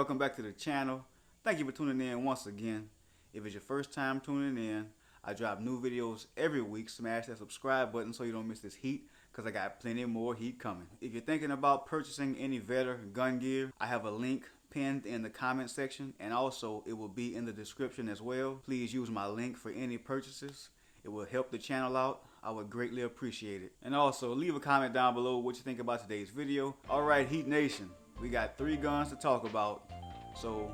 welcome back to the channel. Thank you for tuning in once again. If it's your first time tuning in, I drop new videos every week. Smash that subscribe button so you don't miss this heat, because I got plenty more heat coming. If you're thinking about purchasing any Vetter gun gear, I have a link pinned in the comment section, and also it will be in the description as well. Please use my link for any purchases. It will help the channel out. I would greatly appreciate it. And also leave a comment down below what you think about today's video. Alright, Heat Nation, we got 3 guns to talk about, so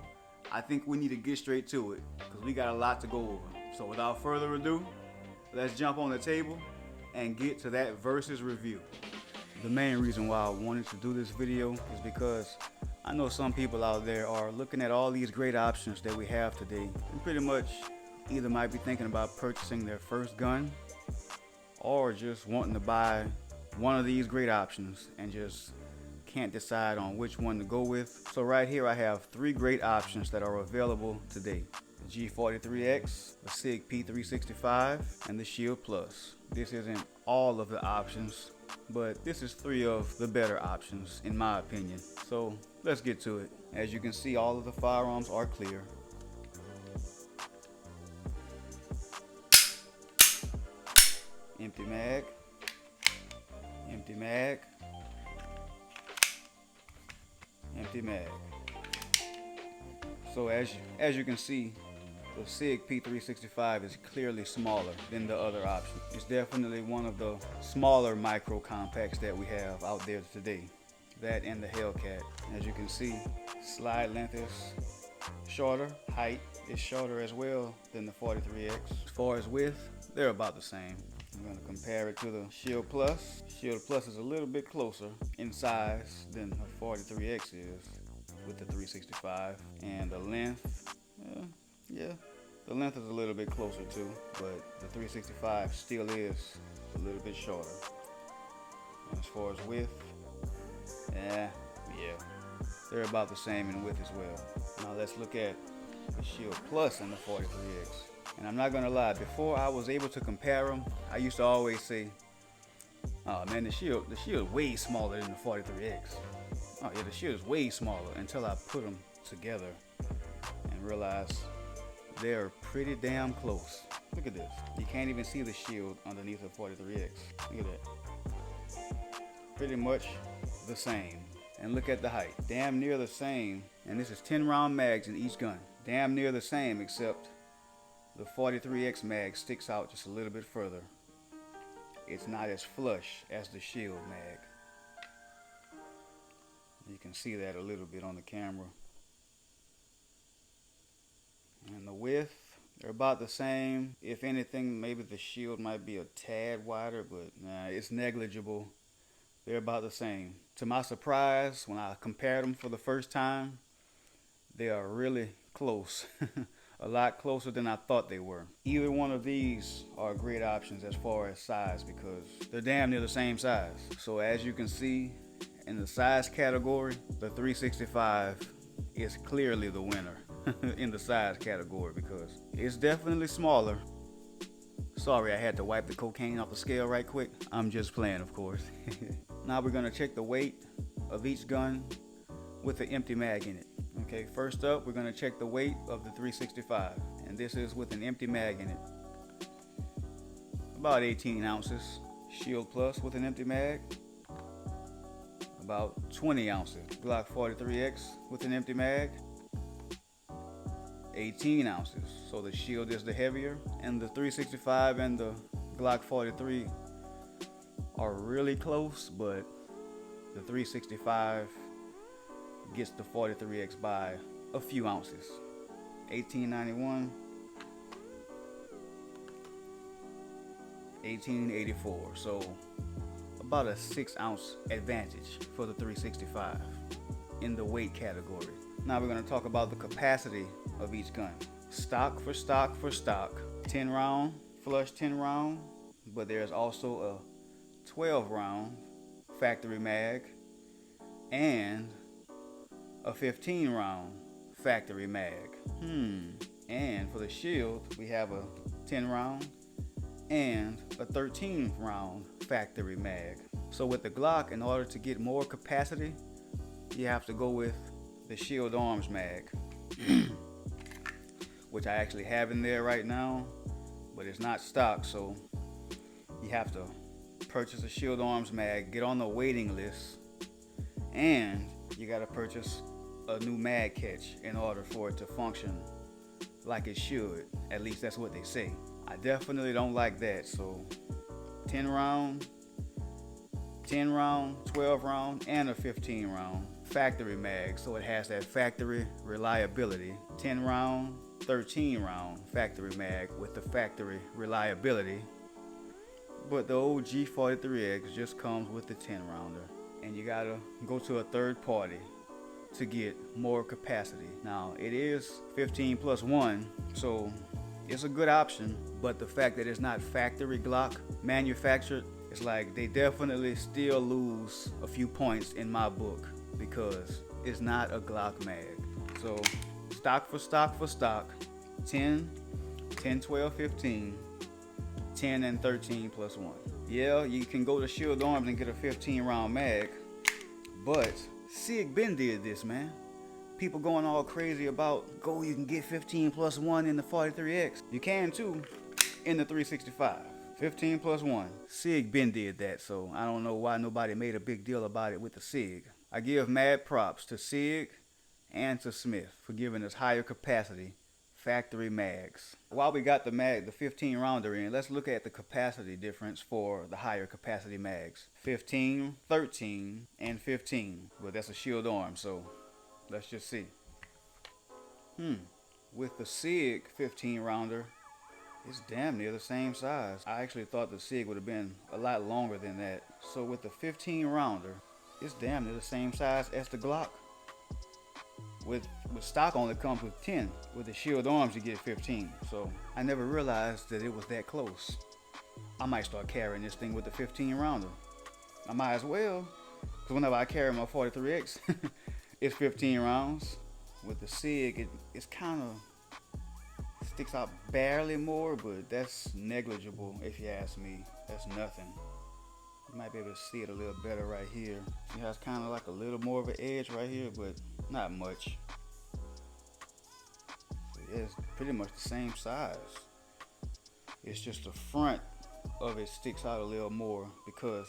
I think we need to get straight to it because we got a lot to go over. So without further ado, let's jump on the table and get to that versus review. The main reason why I wanted to do this video is because I know some people out there are looking at all these great options that we have today and pretty much either might be thinking about purchasing their first gun or just wanting to buy one of these great options and just can't decide on which one to go with. So right here I have 3 great options that are available today: the G43X, the SIG P365, and the Shield Plus. This isn't all of the options, but this is 3 of the better options in my opinion. So let's get to it. As you can see, all of the firearms are clear. Empty mag, empty mag, empty mag. So as you can see, the SIG P365 is clearly smaller than the other option. It's definitely one of the smaller micro compacts that we have out there today. That and the Hellcat. As you can see, slide length is shorter, height is shorter as well than the 43X. As far as width, they're about the same. I'm going to compare it to the Shield Plus. Shield Plus is a little bit closer in size than the 43X is with the 365, and the length, yeah, the length is a little bit closer too, but the 365 still is a little bit shorter. And as far as width, yeah, they're about the same in width as well. Now let's look at the Shield Plus and the 43X. And I'm not gonna lie, before I was able to compare them, I used to always say, oh man, the shield is way smaller than the 43X. Oh yeah, the shield is way smaller, until I put them together and realized they're pretty damn close. Look at this. You can't even see the shield underneath the 43X. Look at that. Pretty much the same. And look at the height. Damn near the same. And this is 10 round mags in each gun. Damn near the same, except the 43X mag sticks out just a little bit further. It's not as flush as the Shield mag. You can see that a little bit on the camera. And the width, they're about the same. If anything, maybe the Shield might be a tad wider, but nah, it's negligible. They're about the same. To my surprise, when I compared them for the first time, they are really close. A lot closer than I thought they were. Either one of these are great options as far as size because they're damn near the same size. So as you can see, in the size category, the 365 is clearly the winner in the size category because it's definitely smaller. Sorry, I had to wipe the cocaine off the scale right quick. I'm just playing, of course. Now we're gonna check the weight of each gun with the empty mag in it. Okay, first up, we're gonna check the weight of the 365, and this is with an empty mag in it. About 18 ounces. Shield Plus with an empty mag, about 20 ounces. Glock 43X with an empty mag, 18 ounces. So the Shield is the heavier, and the 365 and the Glock 43 are really close, but the 365 gets the 43X by a few ounces. 1891, 1884. So about a 6 ounce advantage for the 365 in the weight category. Now we're going to talk about the capacity of each gun. Stock for stock for stock. 10 round, flush 10 round, but there's also a 12 round factory mag and a 15 round factory mag. And for the Shield, we have a 10 round and a 13 round factory mag. So with the Glock, in order to get more capacity, you have to go with the Shield Arms mag, which I actually have in there right now, but it's not stock, so you have to purchase a Shield Arms mag, get on the waiting list, and you got to purchase a new mag catch in order for it to function like it should. At least that's what they say. I definitely don't like that. So 10 round, 12 round, and a 15 round factory mag, so it has that factory reliability. 10 round, 13 round factory mag with the factory reliability. But the old G43X just comes with the 10 rounder, and you gotta go to a third party to get more capacity. Now it is 15 plus 1, so it's a good option, but the fact that it's not factory Glock manufactured, it's like they definitely still lose a few points in my book because it's not a Glock mag. So stock for stock, 10, 12, 15, 10 and 13 plus 1. Yeah, you can go to Shield Arms and get a 15 round mag, but SIG been did this, man. People going all crazy about, you can get 15 plus 1 in the 43X. You can too in the 365. 15 plus 1. SIG been did that, so I don't know why nobody made a big deal about it with the SIG. I give mad props to SIG and to Smith for giving us higher capacity factory mags. While we got the 15 rounder in, let's look at the capacity difference for the higher capacity mags. 15, 13, and 15. Well, that's a Shield Arm, so let's just see. With the SIG 15 rounder, it's damn near the same size. I actually thought the SIG would have been a lot longer than that. So with the 15 rounder, it's damn near the same size as the Glock. With stock only comes with 10. With the Shield Arms you get 15. So I never realized that it was that close. I might start carrying this thing with the 15 rounder. I might as well, because whenever I carry my 43X, it's 15 rounds. With the SIG, it's kind of sticks out barely more, but that's negligible if you ask me. That's nothing. You might be able to see it a little better right here. It has kind of like a little more of an edge right here, but not much. So yeah, it's pretty much the same size. It's just the front of it sticks out a little more because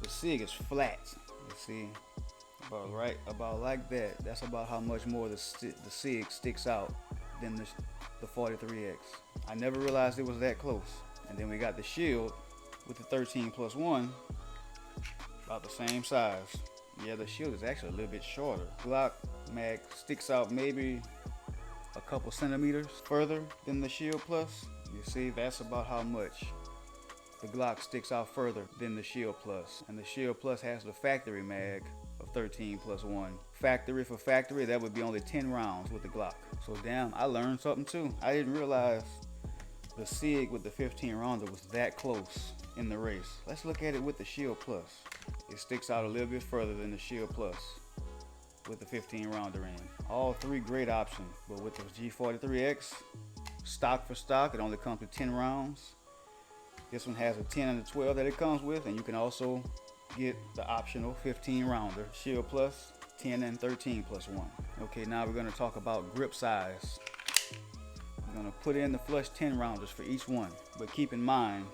the SIG is flat. You see, about like that. That's about how much more the SIG sticks out than the 43X. I never realized it was that close. And then we got the Shield with the 13 plus 1, about the same size. Yeah, the Shield is actually a little bit shorter. Glock mag sticks out maybe a couple centimeters further than the Shield Plus. You see, that's about how much the Glock sticks out further than the Shield Plus. And the Shield Plus has the factory mag of 13 plus 1. Factory for factory, that would be only 10 rounds with the Glock. So damn, I learned something too. I didn't realize the SIG with the 15 rounder was that close in the race. Let's look at it with the Shield Plus. It sticks out a little bit further than the Shield Plus with the 15 rounder in. All three great options, but with the G43X, stock for stock, it only comes with 10 rounds. This one has a 10 and a 12 that it comes with, and you can also get the optional 15 rounder Shield Plus, 10 and 13 plus 1. Okay, now we're going to talk about grip size. I'm going to put in the flush 10 rounders for each one, but keep in mind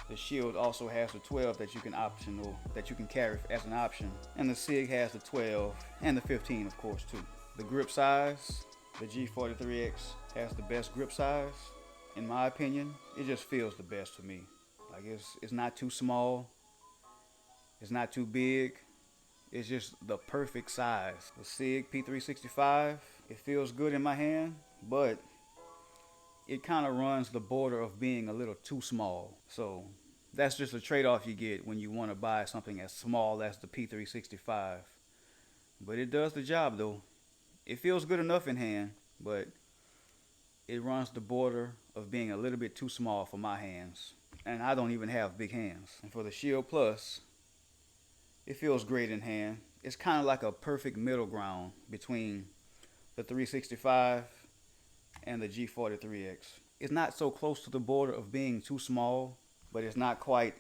the Shield also has the 12 that you can carry as an option, and the SIG has the 12 and the 15 of course too. The grip size, the G43X has the best grip size in my opinion. It just feels the best to me. Like it's not too small, it's not too big, it's just the perfect size. The SIG P365, it feels good in my hand, but it kind of runs the border of being a little too small. So that's just a trade-off you get when you want to buy something as small as the P365. But it does the job though. It feels good enough in hand, but it runs the border of being a little bit too small for my hands. And I don't even have big hands. And for the Shield Plus, it feels great in hand. It's kind of like a perfect middle ground between the 365 and the G43X. It's not so close to the border of being too small, but it's not quite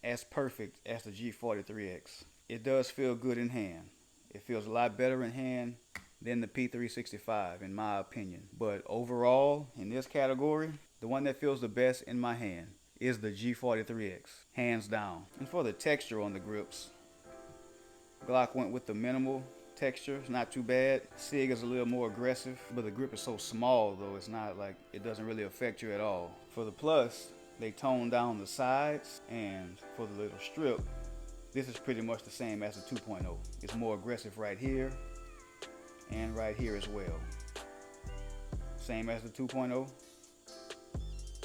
as perfect as the G43X. It does feel good in hand. It feels a lot better in hand than the P365 in my opinion. But overall, in this category, the one that feels the best in my hand is the G43X, hands down. And for the texture on the grips, Glock went with the minimal texture. It's not too bad. SIG is a little more aggressive, but the grip is so small though, it's not like it doesn't really affect you at all. For the Plus, they toned down the sides, and for the little strip, this is pretty much the same as the 2.0. It's more aggressive right here and right here as well. Same as the 2.0,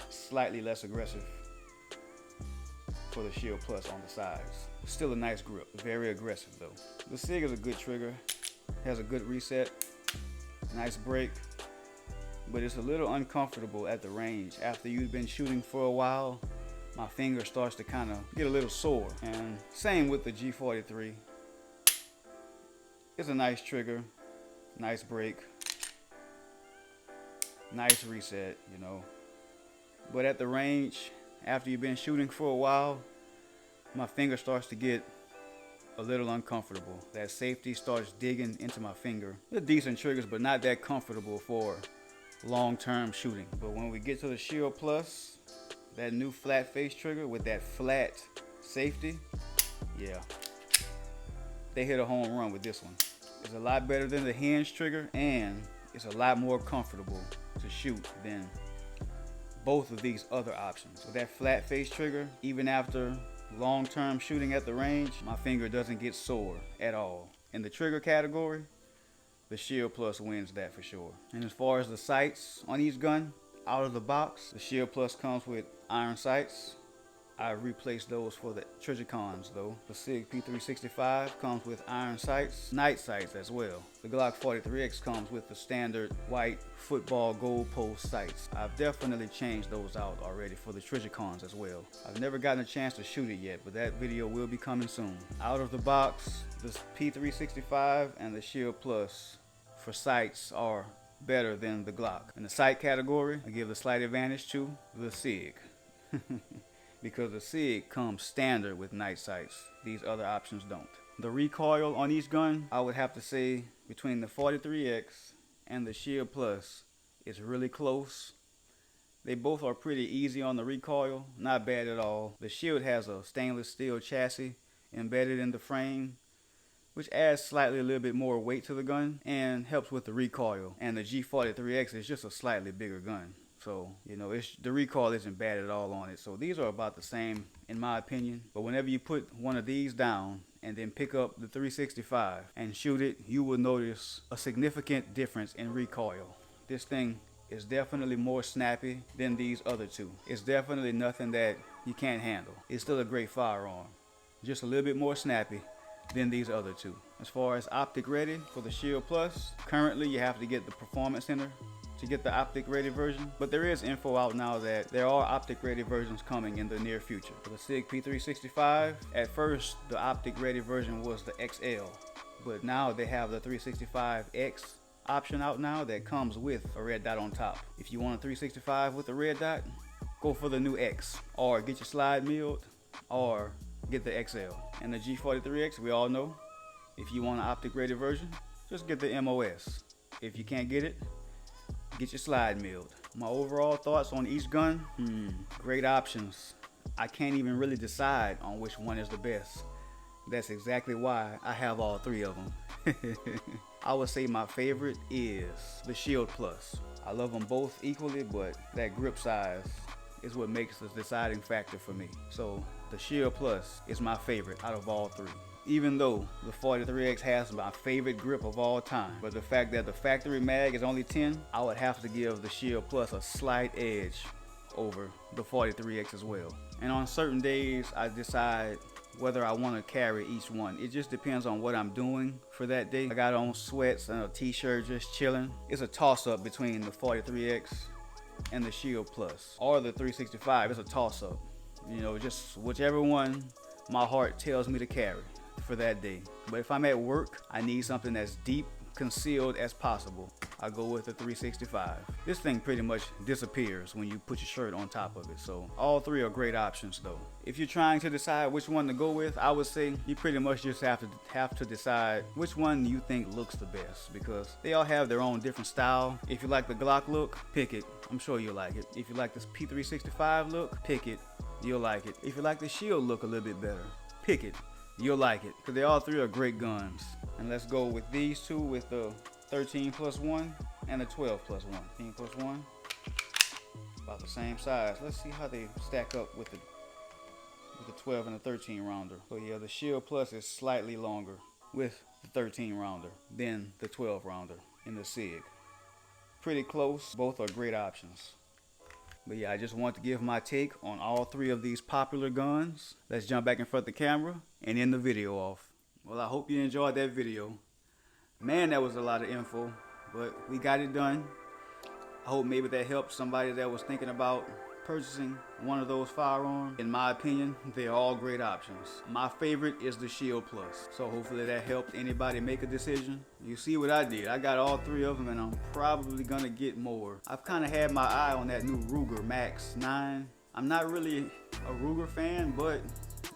slightly less aggressive for the Shield Plus on the sides. Still a nice grip, very aggressive though. The SIG is a good trigger, has a good reset, nice break, but it's a little uncomfortable at the range. After you've been shooting for a while, my finger starts to kind of get a little sore. And same with the G43. It's a nice trigger, nice break, nice reset, you know. But at the range, after you've been shooting for a while, my finger starts to get a little uncomfortable. That safety starts digging into my finger. They're decent triggers, but not that comfortable for long-term shooting. But when we get to the Shield Plus, that new flat face trigger with that flat safety, yeah, they hit a home run with this one. It's a lot better than the hinge trigger, and it's a lot more comfortable to shoot than both of these other options. With that flat face trigger, even after long-term shooting at the range, my finger doesn't get sore at all. In the trigger category, the Shield Plus wins that for sure. And as far as the sights on each gun, out of the box, the Shield Plus comes with iron sights. I replaced those for the Trigicons though. The SIG P365 comes with iron sights, night sights as well. The Glock 43X comes with the standard white football goalpost sights. I've definitely changed those out already for the Trigicons as well. I've never gotten a chance to shoot it yet, but that video will be coming soon. Out of the box, the P365 and the Shield Plus for sights are better than the Glock. In the sight category, I give the slight advantage to the SIG. Because the SIG comes standard with night sights. These other options don't. The recoil on each gun, I would have to say between the 43X and the Shield Plus, it's really close. They both are pretty easy on the recoil, not bad at all. The Shield has a stainless steel chassis embedded in the frame, which adds slightly a little bit more weight to the gun and helps with the recoil. And the G43X is just a slightly bigger gun. So, you know, the recoil isn't bad at all on it. So these are about the same in my opinion. But whenever you put one of these down and then pick up the 365 and shoot it, you will notice a significant difference in recoil. This thing is definitely more snappy than these other two. It's definitely nothing that you can't handle. It's still a great firearm, just a little bit more snappy than these other two. As far as optic ready for the Shield Plus, currently you have to get the Performance Center to get the optic ready version, but there is info out now that there are optic ready versions coming in the near future. For the SIG P365, at first the optic ready version was the XL, but now they have the 365X option out now that comes with a red dot on top. If you want a 365 with a red dot, go for the new X, or get your slide milled, or get the XL. And the G43X, we all know, if you want an optic ready version, just get the MOS. If you can't get it, get your slide milled. My overall thoughts on each gun, great options. I can't even really decide on which one is the best. That's exactly why I have all three of them. I would say my favorite is the Shield Plus. I love them both equally, but that grip size is what makes the deciding factor for me. So the Shield Plus is my favorite out of all three. Even though the 43X has my favorite grip of all time, but the fact that the factory mag is only 10, I would have to give the Shield Plus a slight edge over the 43X as well. And on certain days, I decide whether I want to carry each one. It just depends on what I'm doing for that day. I got on sweats and a t-shirt just chilling. It's a toss-up between the 43X and the Shield Plus, or the 365. It's a toss-up. You know, just whichever one my heart tells me to carry for that day. But if I'm at work, I need something that's deep concealed as possible, I go with the 365. This thing pretty much disappears when you put your shirt on top of it. So all three are great options though. If you're trying to decide which one to go with, I would say you pretty much just have to decide which one you think looks the best, because they all have their own different style. If you like the Glock look, pick it. I'm sure you'll like it. If you like this P365 look, pick it. You'll like it. If you like the Shield look a little bit better, pick it. You'll like it. Because they all three are great guns. And let's go with these two, with the 13+1 and the 12+1. 13+1, about the same size. Let's see how they stack up with the 12 and the 13 rounder. So yeah, the Shield Plus is slightly longer with the 13 rounder than the 12 rounder in the SIG. Pretty close. Both are great options. But yeah, I just want to give my take on all three of these popular guns. Let's jump back in front of the camera and end the video off. Well, I hope you enjoyed that video. Man, that was a lot of info, but we got it done. I hope maybe that helped somebody that was thinking about purchasing one of those firearms. In my opinion, they're all great options. My favorite is the Shield Plus. So hopefully that helped anybody make a decision. You see what I did. I got all three of them, and I'm probably gonna get more. I've kind of had my eye on that new Ruger Max 9. I'm not really a Ruger fan, but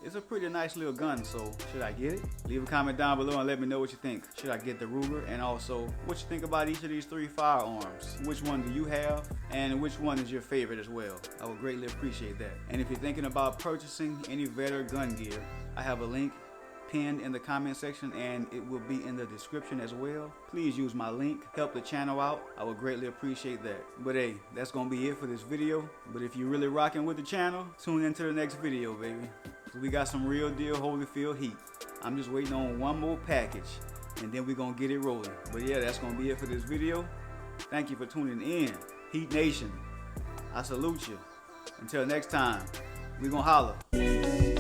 it's a pretty nice little gun, so should I get it? Leave a comment down below and let me know what you think. Should I get the Ruger? And also, what you think about each of these three firearms? Which one do you have? And which one is your favorite as well? I would greatly appreciate that. And if you're thinking about purchasing any Vetter gun gear, I have a link pinned in the comment section, and it will be in the description as well. Please use my link, help the channel out. I would greatly appreciate that. But hey, that's gonna be it for this video. But if you're really rocking with the channel, tune into the next video, baby. We got some real deal Holyfield heat. I'm just waiting on one more package, and then we're gonna get it rolling. But yeah, that's gonna be it for this video. Thank you for tuning in. Heat Nation, I salute you. Until next time, we gonna holler.